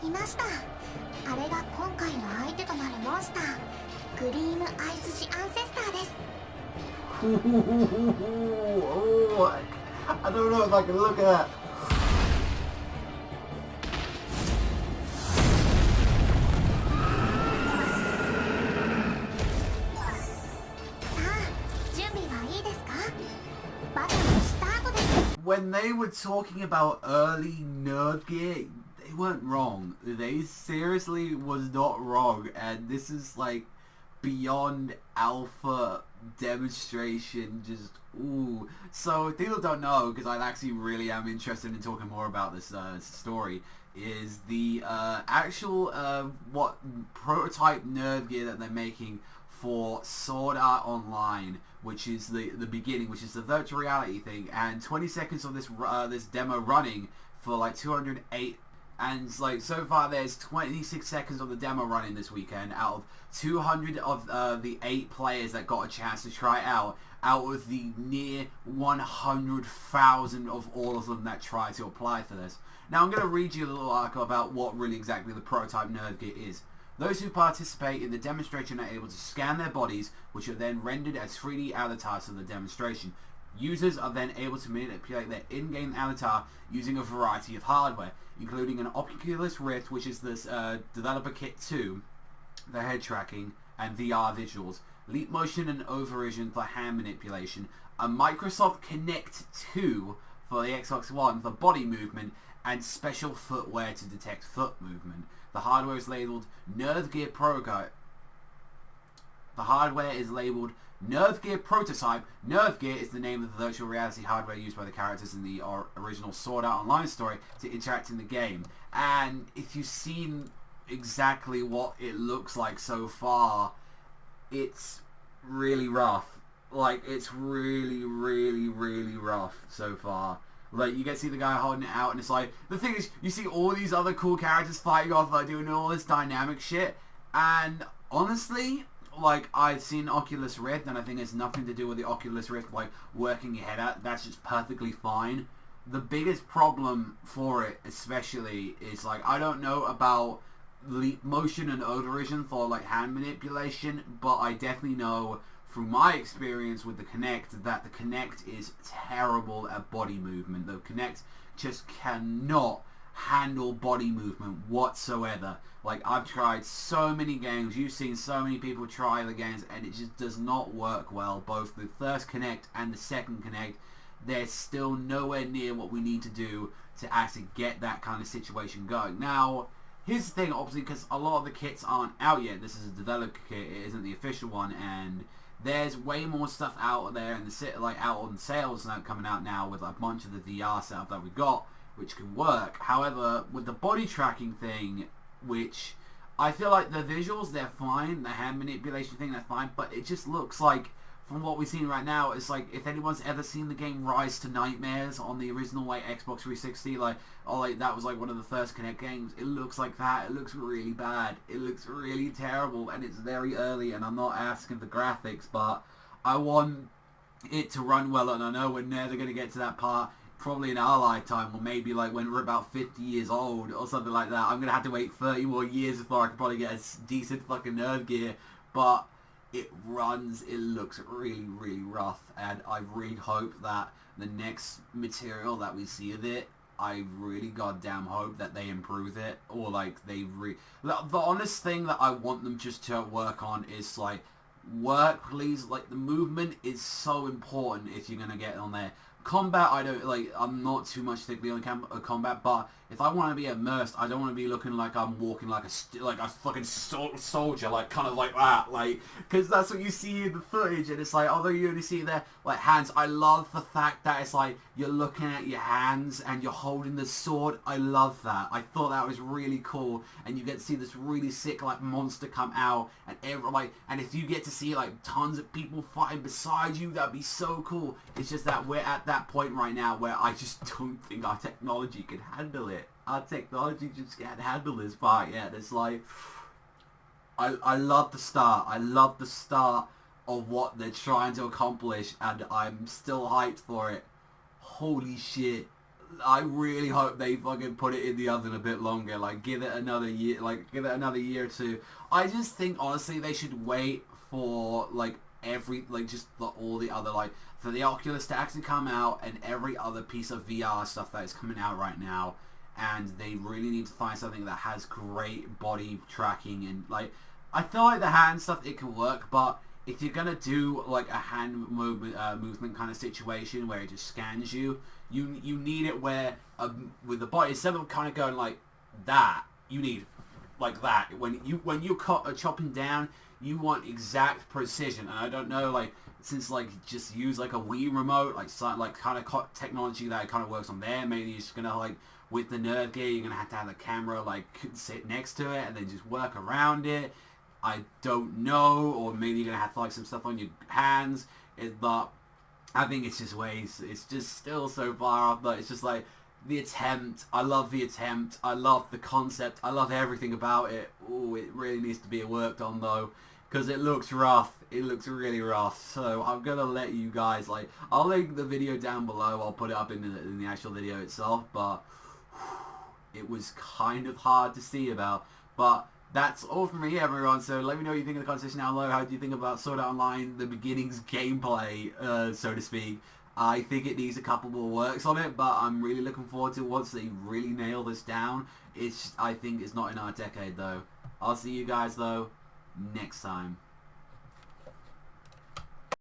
いました。あれが今回の相手となるモンスター、グリームアイスジアンセスターです。Oh, I don't know if I can look at. When they were talking about early nerve gear, they weren't wrong. They seriously was not wrong, and this is like beyond alpha demonstration. Just ooh. So people don't know, because I actually really am interested in talking more about this story. Is the actual what prototype nerve gear that they're making for Sword Art Online, which is the beginning, which is the virtual reality thing, and 20 seconds of this this demo running for like 208, and like so far there's 26 seconds of the demo running this weekend out of 200 of the 8 players that got a chance to try it out of the near 100,000 of all of them that tried to apply for this. Now I'm going to read you a little article about what really exactly the prototype nerve gear is. Those who participate in the demonstration are able to scan their bodies, which are then rendered as 3D avatars of the demonstration. Users are then able to manipulate their in-game avatar using a variety of hardware, including an Oculus Rift, which is this developer kit 2, the head tracking, and VR visuals, Leap Motion and Overvision for hand manipulation, a Microsoft Kinect 2 for the Xbox One for body movement, and special footwear to detect foot movement. The hardware is labeled Nerve Gear Prototype. The hardware is labeled Nerve Gear Prototype. Nerve Gear is the name of the virtual reality hardware used by the characters in the original Sword Art Online story to interact in the game. And if you've seen exactly what it looks like so far, it's really rough. Like, it's really, really, really rough so far. Like, you get to see the guy holding it out, and it's like, the thing is, you see all these other cool characters fighting off, like, doing all this dynamic shit, and honestly, like, I've seen Oculus Rift, and I think it's nothing to do with the Oculus Rift, like, working your head out. That's just perfectly fine. The biggest problem for it, especially, is, like, I don't know about Leap Motion and Overvision for, like, hand manipulation, but I definitely know from my experience with the Kinect that the Kinect is terrible at body movement. The Kinect just cannot handle body movement whatsoever. Like, I've tried so many games, you've seen so many people try the games, and it just does not work well. Both the first Kinect and the second Kinect, they're still nowhere near what we need to do to actually get that kind of situation going. Now, here's the thing, obviously, because a lot of the kits aren't out yet. This is a developer kit, it isn't the official one, and there's way more stuff out there in the like out on sales now, coming out now with a bunch of the VR setup that we got, which can work. However, with the body tracking thing, which I feel like the visuals, they're fine, the hand manipulation thing, they're fine, but it just looks like, from what we've seen right now, it's like, if anyone's ever seen the game Rise to Nightmares on the original, like, Xbox 360, like, or like, that was like one of the first Kinect games, it looks like that. It looks really bad. It looks really terrible, and it's very early, and I'm not asking for graphics, but I want it to run well, and I know we're never going to get to that part, probably in our lifetime, or maybe like when we're about 50 years old, or something like that. I'm going to have to wait 30 more years before I can probably get a decent fucking nerve gear, but it runs, it looks really, really rough, and I really hope that the next material that we see of it, I really goddamn hope that they improve it, or like they the honest thing that I want them just to work on is like, work please, like the movement is so important if you're gonna get on there. Combat, I don't, like, I'm not too much thickly on combat, but if I want to be immersed, I don't want to be looking like I'm walking like a fucking soldier, like, kind of like that, like, because that's what you see in the footage, and it's like, although you only see their, like, hands, I love the fact that it's like, you're looking at your hands, and you're holding the sword. I love that. I thought that was really cool, and you get to see this really sick, like, monster come out, and and if you get to see, like, tons of people fighting beside you, that'd be so cool. It's just that we're at that point right now where I just don't think our technology can handle it. Our technology just can't handle this part yet. It's like, I love the start. I love the start of what they're trying to accomplish, and I'm still hyped for it. Holy shit. I really hope they fucking put it in the oven a bit longer. Like, give it another year. Like, give it another year or two. I just think, honestly, they should wait for, like, all the other, like, for the Oculus to actually come out and every other piece of VR stuff that is coming out right now. And they really need to find something that has great body tracking and, like, I feel like the hand stuff, it can work, but if you're gonna do like a hand movement kind of situation where it just scans you, you need it where with the body, instead of kind of going like that, you need like that. When you're chopping down, you want exact precision. And I don't know, like, since like just use like a Wii remote, like kind of technology that kind of works on there. Maybe you're just gonna like with the nerve gear, you're gonna have to have the camera like sit next to it and then just work around it. I don't know, or maybe you're gonna have to like some stuff on your hands. But I think it's just ways. It's just still so far off. But it's just like the attempt. I love the attempt. I love the concept. I love everything about it. Oh, it really needs to be worked on though, because it looks rough. It looks really rough. So I'm gonna let you guys like. I'll link the video down below. I'll put it up in the actual video itself. But it was kind of hard to see about. But that's all from me, everyone. So let me know what you think in the comment section down below. How do you think about Sword Art Online, the beginnings gameplay, so to speak? I think it needs a couple more works on it, but I'm really looking forward to once they really nail this down. I think it's not in our decade, though. I'll see you guys, though, next time.